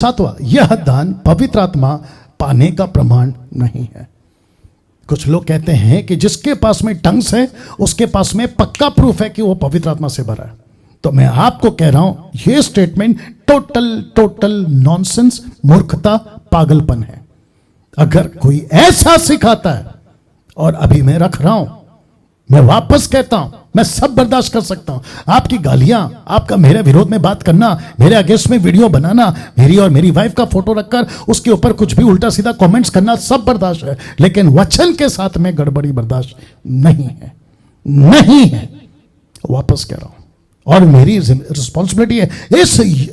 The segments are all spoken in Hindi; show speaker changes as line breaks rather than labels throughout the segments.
सातवां, यह दान पवित्र आत्मा पाने का प्रमाण नहीं है। कुछ लोग कहते हैं कि जिसके पास में टंग्स है उसके पास में पक्का प्रूफ है कि वो पवित्र आत्मा से भरा है। तो मैं आपको कह रहा हूं ये स्टेटमेंट टोटल नॉनसेंस, मूर्खता, पागलपन है। अगर कोई ऐसा सिखाता है, और अभी मैं रख रहा हूं, मैं वापस कहता हूं, मैं सब बर्दाश्त कर सकता हूं, आपकी गालियां, आपका मेरे विरोध में बात करना, मेरे अगेंस्ट में वीडियो बनाना, मेरी और मेरी वाइफ का फोटो रखकर उसके ऊपर कुछ भी उल्टा सीधा कमेंट्स करना, सब बर्दाश्त है, लेकिन वचन के साथ में गड़बड़ी बर्दाश्त नहीं है। वापस कह रहा हूं, और मेरी रिस्पॉन्सिबिलिटी है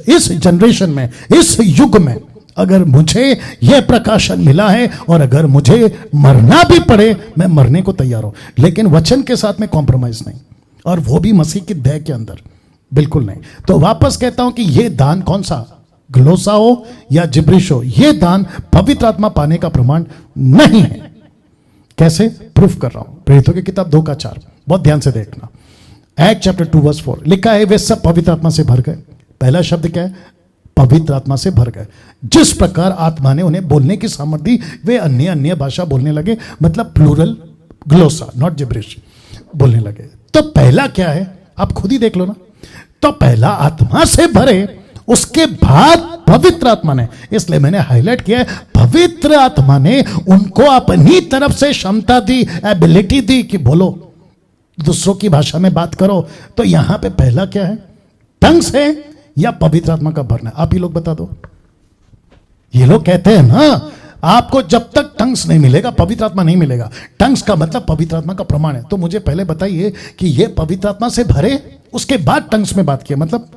इस जनरेशन में, इस युग में, अगर मुझे यह प्रकाशन मिला है और अगर मुझे मरना भी पड़े, मैं मरने को तैयार हूं, लेकिन वचन के साथ में कॉम्प्रोमाइज नहीं, और वो भी मसीह की देह के अंदर, बिल्कुल नहीं। तो वापस कहता हूं कि यह दान कौन सा, ग्लोसा हो या जिब्रिश हो, यह दान पवित्र आत्मा पाने का प्रमाण नहीं है। कैसे प्रूफ कर रहा हूं, प्रेरितों की किताब 2:4, बहुत ध्यान से देखना। एक्ट चैप्टर 2:4 लिखा है, वे सब पवित्र आत्मा से भर गए। पहला शब्द क्या है, पवित्र आत्मा से भर गए। जिस प्रकार आत्मा ने उन्हें बोलने की सामर्थ्य दी, वे अन्य भाषा बोलने लगे, मतलब प्लूरल, ग्लोसा, नॉट जिब्रिश, बोलने लगे। तो पहला क्या है, आप खुद ही देख लो ना। तो पहला आत्मा से भरे, उसके बाद पवित्र आत्मा ने, इसलिए मैंने हाईलाइट किया है, पवित्र आत्मा ने उनको अपनी तरफ से क्षमता दी, एबिलिटी दी कि बोलो, दूसरों की भाषा में बात करो। तो यहां पे पहला क्या है, टंग्स है या पवित्र आत्मा का भरना? आप ही लोग बता दो। ये लोग कहते हैं ना, आपको जब तक टंग्स नहीं मिलेगा पवित्र आत्मा नहीं मिलेगा। टंग्स का मतलब पवित्र आत्मा का प्रमाण है। तो मुझे पहले बताइए कि ये पवित्र आत्मा से भरे, उसके बाद टंग्स में बात किया, मतलब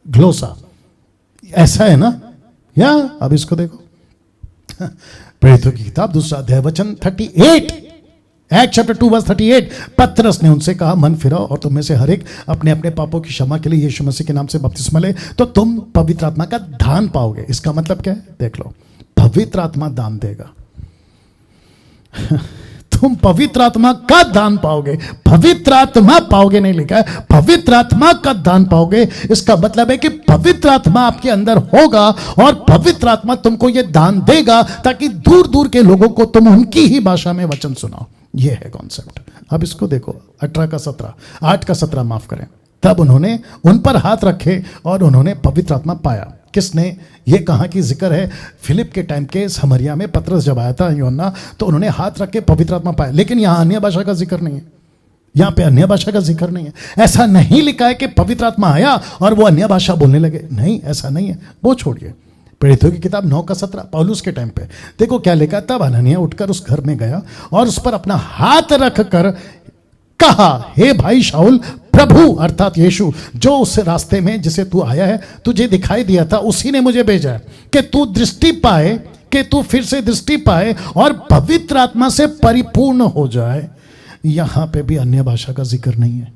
ग्लोसा, ऐसा है ना? या अब इसको देखो, प्रेरितों की किताब 2 अध्याय वचन 38, एक्ट चैप्टर 2:38, पतरस ने उनसे कहा, मन फिराओ और तुम में से हर एक अपने अपने पापों की क्षमा के लिए यीशु मसीह के नाम से बपतिस्मा ले, तो तुम पवित्र आत्मा का दान पाओगे। इसका मतलब क्या है, देख लो, पवित्र आत्मा दान देगा। तुम पवित्र आत्मा का दान पाओगे, पवित्र आत्मा पाओगे नहीं लिखा है, पवित्र आत्मा का दान पाओगे। इसका मतलब है कि पवित्र आत्मा आपके अंदर होगा और पवित्र आत्मा तुमको यह दान देगा ताकि दूर दूर के लोगों को तुम उनकी ही भाषा में वचन सुनाओ। यह है कॉन्सेप्ट। अब इसको देखो, 8:17 माफ करें। तब उन्होंने उन पर हाथ रखे और उन्होंने पवित्र आत्मा पाया। किसने ये कहा कि जिक्र है फिलिप के टाइम के समरिया में, पतरस जब आया था यूहन्ना, तो उन्होंने हाथ रख के पवित्र आत्मा पाया। लेकिन यहां अन्य भाषा का जिक्र नहीं है, यहां पे अन्य भाषा का जिक्र नहीं है। ऐसा नहीं लिखा है कि पवित्र आत्मा आया और वो अन्य भाषा बोलने लगे, नहीं, ऐसा नहीं है। वो छोड़िए, प्रेरितों की किताब 9:17, पौलुस के टाइम पे देखो क्या लिखा। तब हनन्याह उठकर उस घर में गया और उस पर अपना हाथ रखकर कहा, हे भाई शाऊल, प्रभु अर्थात यीशु जो उस रास्ते में जिसे तू आया है, तुझे दिखाई दिया था, उसी ने मुझे भेजा है कि तू दृष्टि पाए, कि तू फिर से दृष्टि पाए और पवित्र आत्मा से परिपूर्ण हो जाए। यहां पे भी अन्य भाषा का जिक्र नहीं है।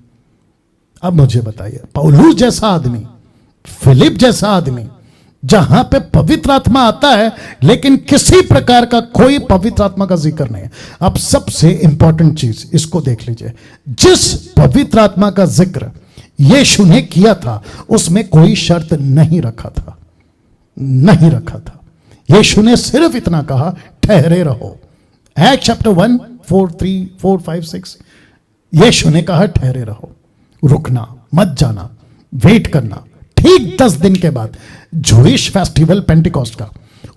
अब मुझे बताइए, पौलुस जैसा आदमी, फिलिप जैसा आदमी, जहां पे पवित्र आत्मा आता है लेकिन किसी प्रकार का कोई पवित्र आत्मा का जिक्र नहीं है। अब सबसे इंपॉर्टेंट चीज इसको देख लीजिए, जिस पवित्र आत्मा का जिक्र यीशु ने किया था उसमें कोई शर्त नहीं रखा था, नहीं रखा था। यीशु ने सिर्फ इतना कहा, ठहरे रहो। एक्ट चैप्टर 1, 4, 3, 4, 5, 6, यीशु ने कहा ठहरे रहो, रुकना, मत जाना, वेट करना। ठीक 10 दिन के बाद जूइश फेस्टिवल पेंटिकॉस्ट का,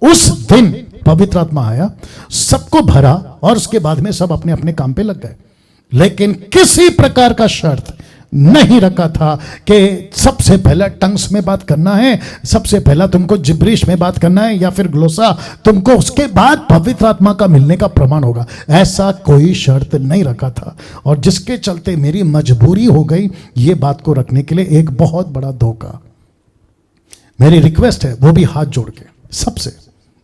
उस दिन पवित्र आत्मा आया, सबको भरा और उसके बाद में सब अपने अपने काम पे लग गए। लेकिन किसी प्रकार का शर्त नहीं रखा था कि सबसे पहला टंग्स में बात करना है, सबसे पहला तुमको जिब्रिश में बात करना है या फिर ग्लोसा, तुमको उसके बाद पवित्र आत्मा का मिलने का प्रमाण होगा। ऐसा कोई शर्त नहीं रखा था, और जिसके चलते मेरी मजबूरी हो गई ये बात को रखने के लिए। एक बहुत बड़ा धोखा। मेरी रिक्वेस्ट है, वो भी हाथ जोड़ के सबसे,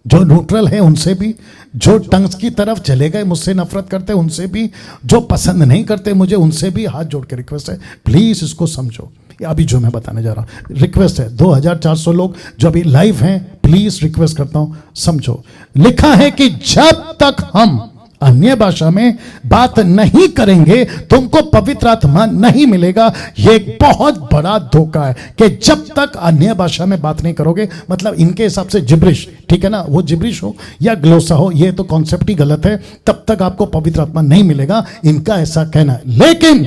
जो न्यूट्रल है उनसे भी, जो टंग्स की तरफ चले गए मुझसे नफरत करते उनसे भी, जो पसंद नहीं करते मुझे उनसे भी हाथ जोड़ के रिक्वेस्ट है, प्लीज इसको समझो। अभी जो मैं बताने जा रहा हूं, रिक्वेस्ट है, 2400 लोग जो अभी लाइव हैं, प्लीज रिक्वेस्ट करता हूं समझो। लिखा है कि जब तक हम अन्य भाषा में बात नहीं करेंगे तुमको पवित्र आत्मा नहीं मिलेगा। यह एक बहुत बड़ा धोखा है कि जब तक अन्य भाषा में बात नहीं करोगे, मतलब इनके हिसाब से जिब्रिश, ठीक है ना, वो जिब्रिश हो या ग्लोसा हो, ये तो कॉन्सेप्ट ही गलत है, तब तक आपको पवित्र आत्मा नहीं मिलेगा, इनका ऐसा कहना है। लेकिन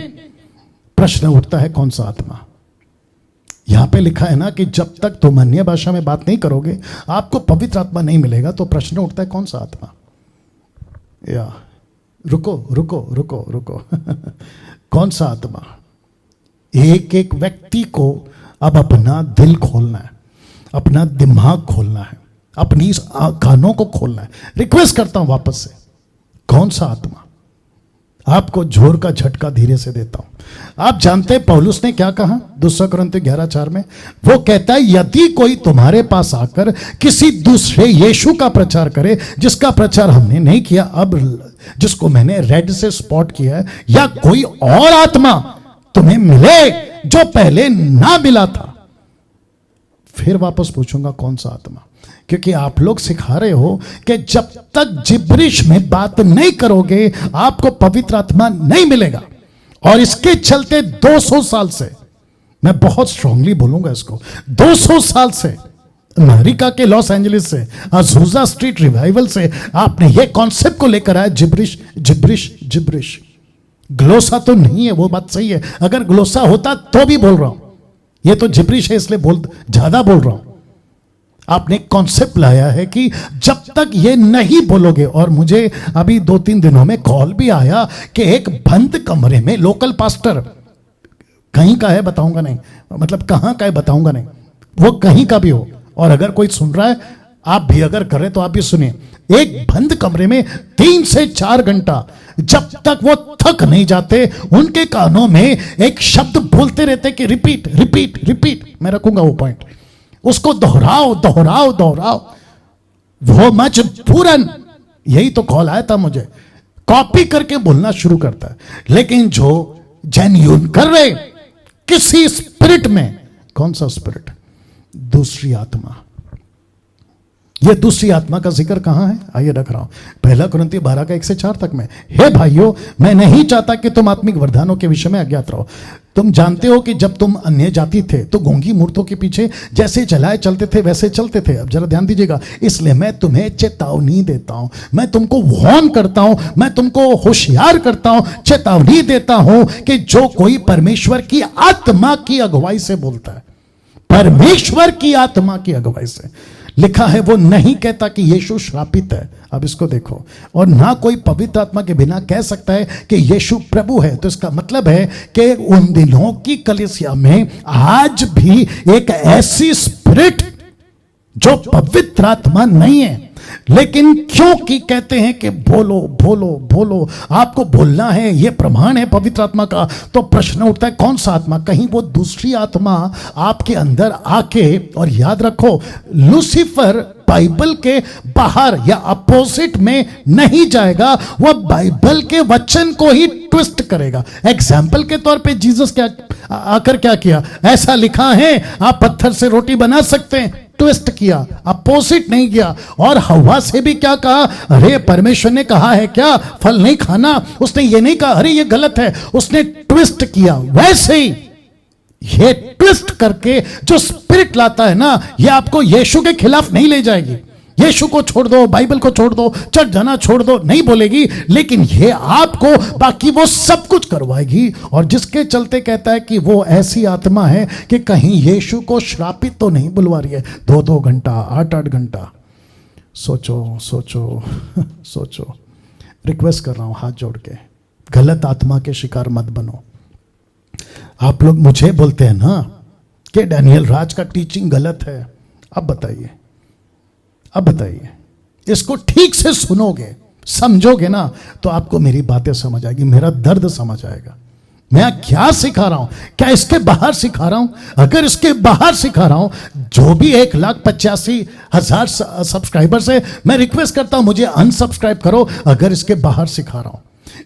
प्रश्न उठता है कौन सा आत्मा? यहां पे लिखा है ना कि जब तक तुम अन्य भाषा में बात नहीं करोगे आपको पवित्र आत्मा नहीं मिलेगा, तो प्रश्न उठता है कौन सा आत्मा? या रुको रुको रुको रुको कौन सा आत्मा? एक एक व्यक्ति को अब अपना दिल खोलना है, अपना दिमाग खोलना है, अपनी कानों को खोलना है। रिक्वेस्ट करता हूं वापस से, कौन सा आत्मा? आपको जोर का झटका धीरे से देता हूं। आप जानते हैं पौलुस ने क्या कहा 2 कुरिन्थियों 11:4 में? वो कहता है यदि कोई तुम्हारे पास आकर किसी दूसरे यीशु का प्रचार करे जिसका प्रचार हमने नहीं किया, अब जिसको मैंने रेड से स्पॉट किया है, या कोई और आत्मा तुम्हें मिले जो पहले ना मिला था, फिर वापस पूछूंगा कौन सा आत्मा? क्योंकि आप लोग सिखा रहे हो कि जब तक जिब्रिश में बात नहीं करोगे आपको पवित्र आत्मा नहीं मिलेगा। और इसके चलते 200 साल से, मैं बहुत स्ट्रांगली बोलूंगा इसको, 200 साल से अमेरिका के लॉस एंजलिस से, अजूजा स्ट्रीट रिवाइवल से आपने ये कॉन्सेप्ट को लेकर आया, जिब्रिश जिब्रिश जिब्रिश। ग्लोसा तो नहीं है, वो बात सही है, अगर ग्लोसा होता तो भी बोल रहा हूं, ये तो जिब्रिश है इसलिए ज्यादा बोल रहा हूं। आपने कॉन्सेप्ट लाया है कि जब तक ये नहीं बोलोगे, और मुझे अभी 2-3 दिनों में कॉल भी आया कि एक बंद कमरे में लोकल पास्टर, कहीं का है बताऊंगा नहीं, मतलब कहां का है बताऊंगा नहीं, वो कहीं का भी हो, और अगर कोई सुन रहा है आप भी अगर कर रहे तो आप भी सुनिए, एक बंद कमरे में 3 से 4 घंटा जब तक वो थक नहीं जाते उनके कानों में एक शब्द बोलते रहते कि रिपीट रिपीट रिपीट। मैं रखूंगा वो पॉइंट, उसको दोहराओ दोहराओ दोहराओ, वो मजबूरन, यही तो कॉल आया था मुझे, कॉपी करके बोलना शुरू करता है। लेकिन जो जेन्युइन कर रहे किसी स्पिरिट में, कौन सा स्पिरिट? दूसरी आत्मा। यह दूसरी आत्मा का जिक्र कहां है? आइए रख रहा हूं 1 कुरिन्थियों 12:1-4 तक में। हे भाइयों, मैं नहीं चाहता कि तुम आत्मिक वरदानों के विषय में अज्ञात रहो। तुम जानते हो कि जब तुम अन्य जाति थे तो गूंगी मूर्तों के पीछे जैसे चलाए चलते थे वैसे चलते थे। अब जरा ध्यान दीजिएगा, इसलिए मैं तुम्हें चेतावनी देता हूं, मैं तुमको वार्न करता हूं, मैं तुमको होशियार करता हूं, चेतावनी देता हूं कि जो कोई परमेश्वर की आत्मा की अगुवाई से बोलता है, परमेश्वर की आत्मा की अगुवाई से, लिखा है वो नहीं कहता कि यीशु श्रापित है। अब इसको देखो, और ना कोई पवित्र आत्मा के बिना कह सकता है कि यीशु प्रभु है। तो इसका मतलब है कि उन दिनों की कलीसिया में आज भी एक ऐसी स्पिरिट जो पवित्र आत्मा नहीं है, लेकिन क्योंकि कहते हैं कि बोलो बोलो बोलो, आपको बोलना है, यह प्रमाण है पवित्र आत्मा का, तो प्रश्न उठता है कौन सा आत्मा? कहीं वो दूसरी आत्मा आपके अंदर आके, और याद रखो लूसीफर बाइबल के बाहर या अपोजिट में नहीं जाएगा, वह बाइबल के वचन को ही ट्विस्ट करेगा। एग्जाम्पल के तौर पे जीसस क्या आकर क्या किया? ऐसा लिखा है आप पत्थर से रोटी बना सकते हैं, ट्विस्ट किया, अपोजिट नहीं किया। और हवा से भी क्या कहा? अरे परमेश्वर ने कहा है क्या फल नहीं खाना, उसने ये नहीं कहा, अरे ये गलत है, उसने ट्विस्ट किया। वैसे ही ये ट्विस्ट करके जो स्पिरिट लाता है ना, ये आपको यीशु के खिलाफ नहीं ले जाएगी। यीशु को छोड़ दो, बाइबल को छोड़ दो, चर्च जाना छोड़ दो, नहीं बोलेगी, लेकिन ये आपको बाकी वो सब कुछ करवाएगी। और जिसके चलते कहता है कि वो ऐसी आत्मा है कि कहीं यीशु को श्रापित तो नहीं बुलवा रही है 2-2 घंटा 8-8 घंटा। सोचो सोचो सोचो, रिक्वेस्ट कर रहा हूं हाथ जोड़ के, गलत आत्मा के शिकार मत बनो। आप लोग मुझे बोलते हैं ना कि डैनियल राज का टीचिंग गलत है। अब बताइए, अब बताइए, इसको ठीक से सुनोगे, समझोगे ना, तो आपको मेरी बातें समझ आएगी, मेरा दर्द समझ आएगा। मैं क्या सिखा रहा हूं? क्या इसके बाहर सिखा रहा हूं? अगर इसके बाहर सिखा रहा हूं, जो भी 1,85,000 सब्सक्राइबर्स है, मैं रिक्वेस्ट करता हूं मुझे अनसब्सक्राइब करो। अगर इसके बाहर सिखा रहा हूं,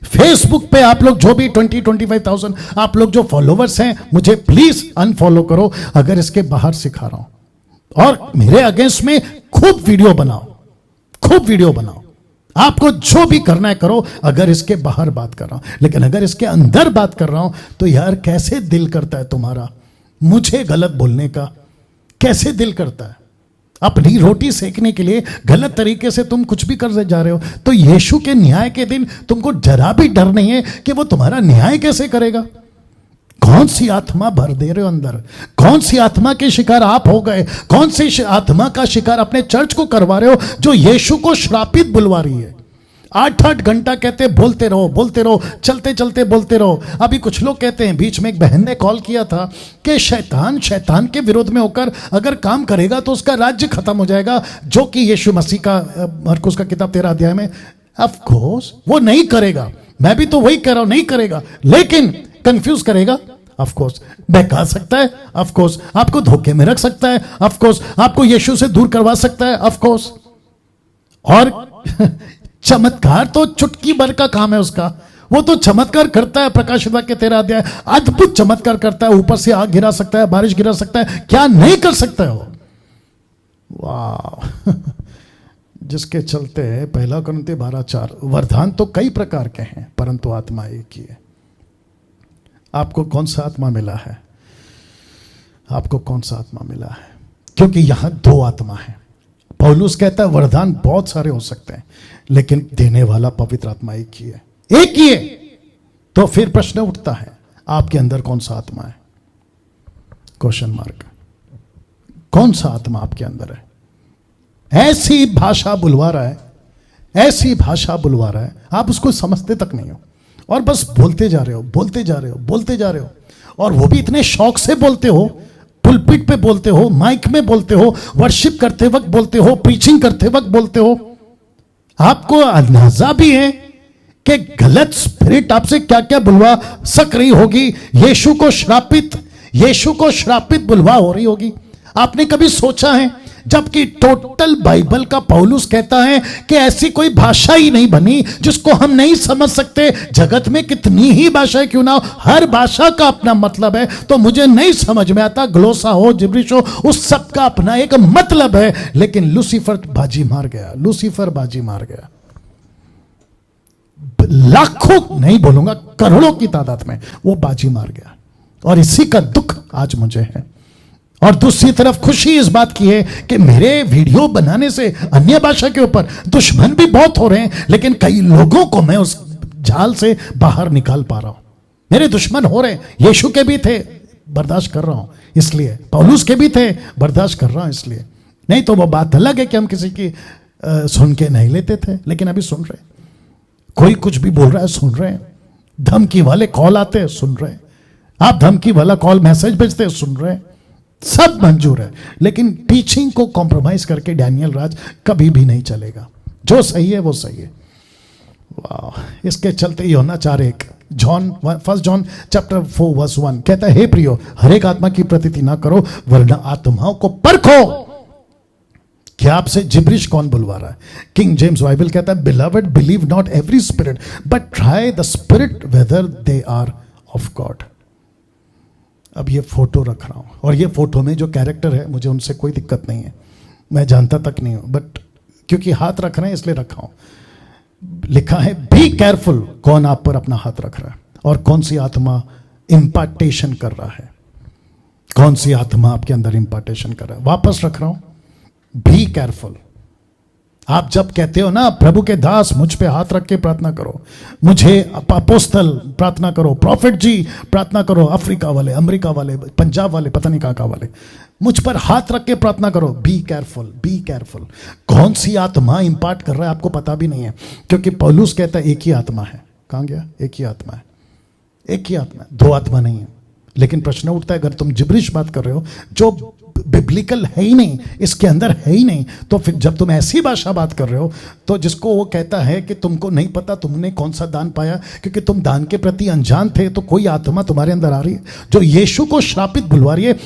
फेसबुक पे आप लोग जो भी 20-25,000 आप लोग जो फॉलोवर्स हैं, मुझे प्लीज अनफॉलो करो अगर इसके बाहर सिखा रहा हूं। और मेरे अगेंस्ट में खूब वीडियो बनाओ, खूब वीडियो बनाओ, आपको जो भी करना है करो, अगर इसके बाहर बात कर रहा हूं, लेकिन अगर इसके अंदर बात कर रहा हूं तो यार कैसे दिल करता है तुम्हारा मुझे गलत बोलने का? कैसे दिल करता है? अपनी रोटी सेकने के लिए गलत तरीके से तुम कुछ भी कर जा रहे हो, तो यीशु के न्याय के दिन तुमको जरा भी डर नहीं है कि वो तुम्हारा न्याय कैसे करेगा? कौन सी आत्मा भर दे रहे हो अंदर? कौन सी आत्मा के शिकार आप हो गए? कौन सी आत्मा का शिकार अपने चर्च को करवा रहे हो जो यीशु को श्रापित बुलवा रही है? 8-8 घंटा कहते बोलते रहो, चलते चलते बोलते रहो। अभी कुछ लोग कहते हैं, बीच में एक बहन ने कॉल किया था कि शैतान के विरोध में होकर अगर काम करेगा तो उसका राज्य खत्म हो जाएगा, जो कि यीशु मसीह का मरकुस का किताब 13 अध्याय में। ऑफ कोर्स वो नहीं करेगा, मैं भी तो वही कह रहा हूं, नहीं करेगा, लेकिन कंफ्यूज करेगा। ऑफ कोर्स बहका सकता है, ऑफ कोर्स आपको धोखे में रख सकता है, ऑफ कोर्स आपको यीशु से दूर करवा सकता है, ऑफ कोर्स। और चमत्कार तो चुटकी भर का काम है उसका। वो तो चमत्कार करता है, प्रकाशित वाक्य 13 अध्याय अद्भुत चमत्कार करता है, ऊपर से आग गिरा सकता है, बारिश गिरा सकता है, क्या नहीं कर सकता है वो? वाह जिसके चलते 1 कुरिन्थी 12:4 वरदान तो कई प्रकार के हैं परंतु आत्मा एक ही है। आपको कौन सा आत्मा मिला है? आपको कौन सा आत्मा मिला है? क्योंकि यहां 2 आत्मा है। पौलुस कहता है वरदान बहुत सारे हो सकते हैं, लेकिन देने वाला पवित्र आत्मा एक ही है, एक ही है। तो फिर प्रश्न उठता है, आपके अंदर कौन सा आत्मा है? Question mark. कौन सा आत्मा आपके अंदर है? ऐसी भाषा बुलवा रहा है, ऐसी भाषा बुलवा रहा है, आप उसको समझते तक नहीं हो और बस बोलते जा रहे हो, और वो भी इतने शौक से बोलते हो, पुलपिट पे बोलते हो, माइक में बोलते हो, वर्शिप करते वक्त बोलते हो, प्रीचिंग करते वक्त बोलते हो। आपको अंदाजा भी है कि गलत स्पिरिट आपसे क्या क्या बुलवा सक रही होगी। यीशु को श्रापित बुलवा हो रही होगी। आपने कभी सोचा है, जबकि टोटल बाइबल का पौलुस कहता है कि ऐसी कोई भाषा ही नहीं बनी जिसको हम नहीं समझ सकते। जगत में कितनी ही भाषाएं क्यों ना हो, हर भाषा का अपना मतलब है। तो मुझे नहीं समझ में आता, ग्लोसा हो, जिब्रिश हो, उस सब का अपना एक मतलब है। लेकिन लूसीफर बाजी मार गया, लाखों नहीं बोलूंगा, करोड़ों की तादाद में वो बाजी मार गया। और इसी का दुख आज मुझे है। और दूसरी तरफ खुशी इस बात की है कि मेरे वीडियो बनाने से अन्य भाषा के ऊपर दुश्मन भी बहुत हो रहे हैं, लेकिन कई लोगों को मैं उस जाल से बाहर निकाल पा रहा हूं। मेरे दुश्मन हो रहे हैं, यीशु के भी थे, बर्दाश्त कर रहा हूं इसलिए, पौलुस के भी थे, बर्दाश्त कर रहा हूं इसलिए। नहीं तो वो बात अलग है कि हम किसी की सुन के नहीं लेते थे, लेकिन अभी सुन रहे। कोई कुछ भी बोल रहा है, सुन रहे हैं। धमकी वाले कॉल आते हैं, सुन रहे हैं। आप धमकी वाला कॉल मैसेज भेजते हैं, सुन रहे हैं। सब मंजूर है, लेकिन टीचिंग को कॉम्प्रोमाइज करके डैनियल राज कभी भी नहीं चलेगा। जो सही है वो सही है। वाह, इसके चलते यूहन्ना 4:1 1 जॉन चैप्टर 4:1 कहता है, हे प्रियो, हर एक आत्मा की प्रतीति ना करो, वरना आत्माओं को परखो कि आपसे जिब्रिश कौन बुलवा रहा है। किंग जेम्स बाइबल कहता है, beloved believe not every spirit but try the spirit whether they are of God. अब ये फोटो रख रहा हूं, और ये फोटो में जो कैरेक्टर है मुझे उनसे कोई दिक्कत नहीं है, मैं जानता तक नहीं हूं, बट क्योंकि हाथ रख रहे हैं इसलिए रखा हूं। लिखा है बी केयरफुल, कौन आप पर अपना हाथ रख रहा है और कौन सी आत्मा इंपार्टेशन कर रहा है, कौन सी आत्मा आपके अंदर इंपार्टेशन कर रहा है। वापस रख रहा हूं, बी केयरफुल। आप जब कहते हो ना, प्रभु के दास मुझ पे हाथ रख के प्रार्थना करो, मुझे अपोस्तल प्रार्थना करो, प्रॉफिट जी प्रार्थना करो, अफ्रीका वाले, अमेरिका वाले, पंजाब वाले, पता नहीं कहां वाले, मुझ पर हाथ रख के प्रार्थना करो। Be careful, be careful. कौन सी आत्मा इंपार्ट कर रहा है आपको पता भी नहीं है, क्योंकि पौलुस कहता है एक ही आत्मा है। कहां गया? एक ही आत्मा है, एक ही आत्मा है, 2 आत्मा नहीं है। लेकिन प्रश्न उठता है, अगर तुम जिब्रिश बात कर रहे हो जो बिब्लिकल है ही नहीं, इसके अंदर है ही नहीं, तो फिर जब तुम ऐसी भाषा बात कर रहे हो, तो जिसको वो कहता है कि तुमको नहीं पता तुमने कौन सा दान पाया, क्योंकि तुम दान के प्रति अनजान थे, तो कोई आत्मा तुम्हारे अंदर आ रही है जो यीशु को श्रापित बुलवा रही है।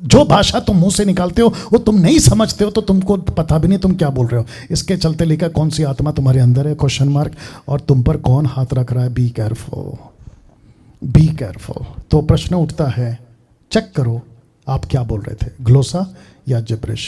जो भाषा तुम मुंह से निकालते हो वो तुम नहीं समझते हो, तो तुमको पता भी नहीं तुम क्या बोल रहे हो। इसके चलते लिखा कौन सी आत्मा तुम्हारे अंदर है, क्वेश्चन मार्क, और तुम पर कौन हाथ रख रहा है। Be careful, be careful. तो प्रश्न उठता है, चेक करो आप क्या बोल रहे थे, ग्लोसा या जिब्रिश।